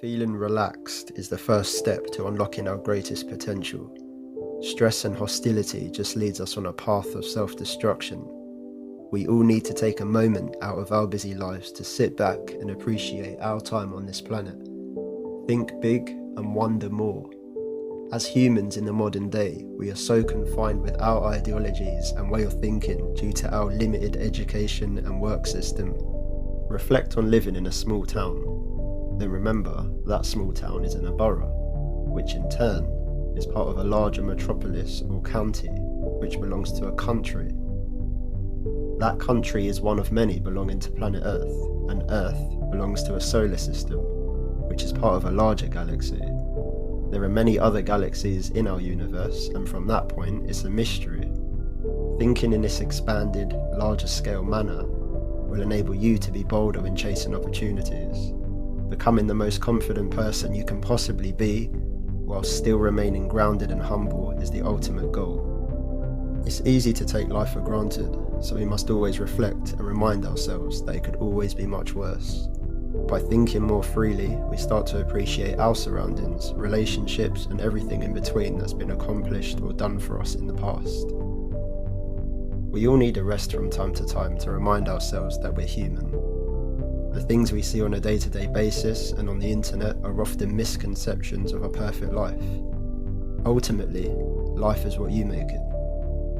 Feeling relaxed is the first step to unlocking our greatest potential. Stress and hostility just leads us on a path of self-destruction. We all need to take a moment out of our busy lives to sit back and appreciate our time on this planet. Think big and wonder more. As humans in the modern day, we are so confined with our ideologies and way of thinking due to our limited education and work system. Reflect on living in a small town. Then remember that small town is in a borough, which in turn is part of a larger metropolis or county, which belongs to a country. That country is one of many belonging to planet Earth, and Earth belongs to a solar system, which is part of a larger galaxy. There are many other galaxies in our universe, and from that point it's a mystery. Thinking in this expanded, larger scale manner will enable you to be bolder when chasing opportunities. Becoming the most confident person you can possibly be, while still remaining grounded and humble, is the ultimate goal. It's easy to take life for granted, so we must always reflect and remind ourselves that it could always be much worse. By thinking more freely, we start to appreciate our surroundings, relationships, and everything in between that's been accomplished or done for us in the past. We all need a rest from time to time to remind ourselves that we're human. The things we see on a day-to-day basis and on the internet are often misconceptions of a perfect life. Ultimately, life is what you make it.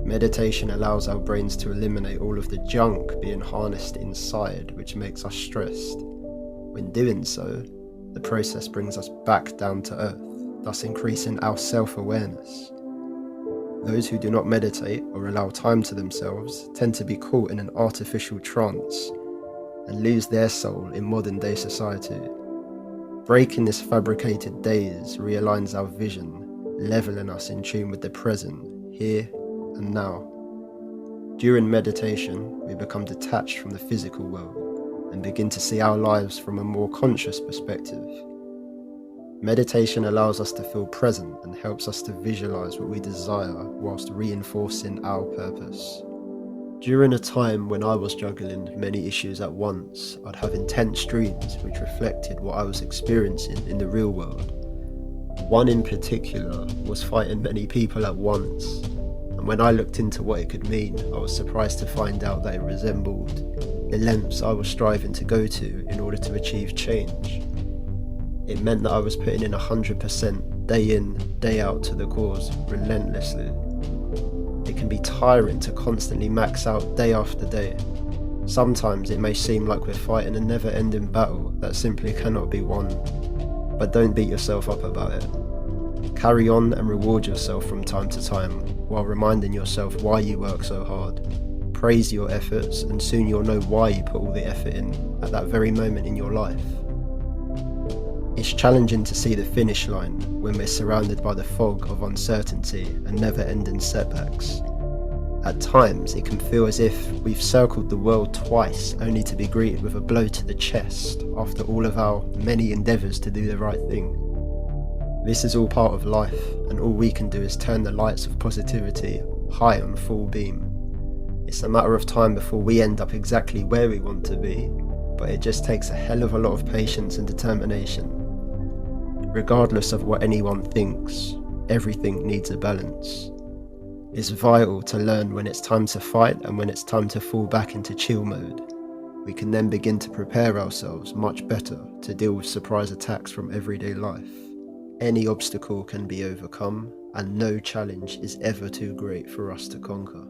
Meditation allows our brains to eliminate all of the junk being harnessed inside, which makes us stressed. When doing so, the process brings us back down to earth, thus increasing our self-awareness. Those who do not meditate or allow time to themselves tend to be caught in an artificial trance and lose their soul in modern day society. Breaking this fabricated daze realigns our vision, leveling us in tune with the present, here and now. During meditation, we become detached from the physical world and begin to see our lives from a more conscious perspective. Meditation allows us to feel present and helps us to visualize what we desire whilst reinforcing our purpose. During a time when I was juggling many issues at once, I'd have intense dreams which reflected what I was experiencing in the real world. One in particular was fighting many people at once, and when I looked into what it could mean, I was surprised to find out that it resembled the lengths I was striving to go to in order to achieve change. It meant that I was putting in 100% day in, day out to the cause relentlessly. It can be tiring to constantly max out day after day. Sometimes it may seem like we're fighting a never-ending battle that simply cannot be won. But don't beat yourself up about it. Carry on and reward yourself from time to time while reminding yourself why you work so hard. Praise your efforts, and soon you'll know why you put all the effort in at that very moment in your life. It's challenging to see the finish line when we're surrounded by the fog of uncertainty and never-ending setbacks. At times, it can feel as if we've circled the world twice only to be greeted with a blow to the chest after all of our many endeavours to do the right thing. This is all part of life, and all we can do is turn the lights of positivity high on full beam. It's a matter of time before we end up exactly where we want to be, but it just takes a hell of a lot of patience and determination. Regardless of what anyone thinks, everything needs a balance. It's vital to learn when it's time to fight and when it's time to fall back into chill mode. We can then begin to prepare ourselves much better to deal with surprise attacks from everyday life. Any obstacle can be overcome, and no challenge is ever too great for us to conquer.